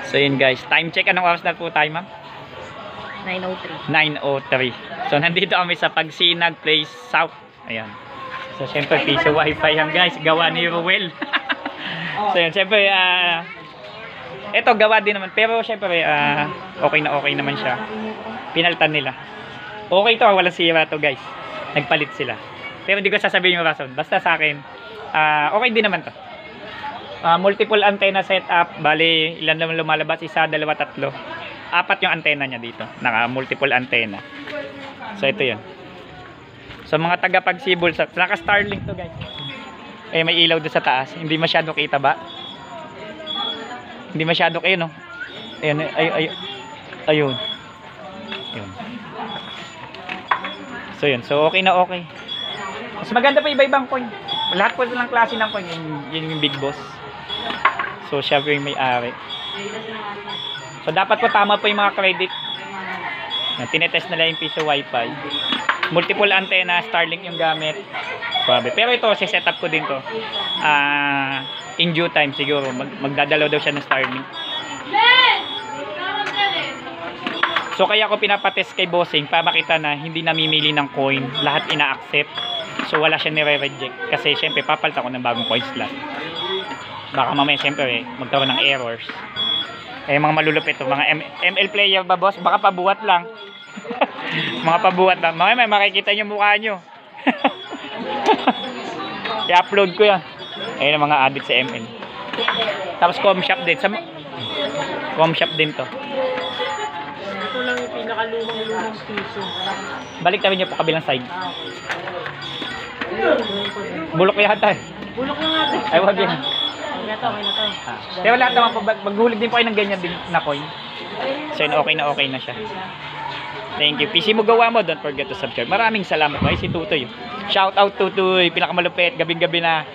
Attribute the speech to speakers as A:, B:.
A: So yun guys, time check. Anong oras na po tayo, ma'am?
B: 9:03.
A: 9:03. So nandito kami sa Pagsinag Place South. Ayan. So syempre piso wifi yan guys, gawa ni Ruel. So yun, syempre ito gawa din naman, pero syempre okay na okay naman siya. Pinaltan nila. Okay to, walang sira to guys. Nagpalit sila. Pero hindi ko sasabihin yung rason. Basta sa akin, okay din naman to. Multiple antenna setup, bali ilan naman lumalabas, isa, dalawa, tatlo, apat yung antenna niya dito, naka multiple antenna. So ito yun. So mga taga Pagsibol, naka Starlink to guys. May ilaw doon sa taas, hindi masyado kita ba? Hindi masyado kayo, no? Ayun, ayun. Ayun. So yun, so okay na okay. Mas maganda pa iba-ibang coin. Lahat po silang klase ng coin, yun yung big boss. So siya po yung may-ari. So dapat po tama po yung mga credit. Tinetest nila yung piso wifi. Multiple antenna, Starlink yung gamit. Grabe. Pero ito, set up ko din to. In due time siguro. Magdadalaw daw siya ng Starlink. So kaya ko pinapatest kay Bossing para makita na hindi namimili ng coin. Lahat ina-accept. So wala siya nire-reject. Kasi syempre papalitan ko ng bagong coin slot. Baka mamaya syempre magkaroon ng errors. Mga malulupit to, mga ML player ba boss? Baka pabuhat lang. Mga pabuhat lang. Mamaya may makikita nyo mukha nyo. I-upload ko yan. Ayun ang mga addict sa ML. Tapos com shop din. Com shop din to.
B: Ito lang yung pinakalumang piso.
A: Balik tayo nyo po kabilang side. Bulok yata eh.
B: Bulok na nga ito.
A: Ay wag yan.
B: Okay na to.
A: Pero lahat naman po, maghulig din po kayo ng ganyan din na coin. So yun, okay na siya. Thank you. PC mo gawa mo, don't forget to subscribe. Maraming salamat. Ay si Tutoy. Shout out Tutoy, pinakamalupit, gabing-gabi na.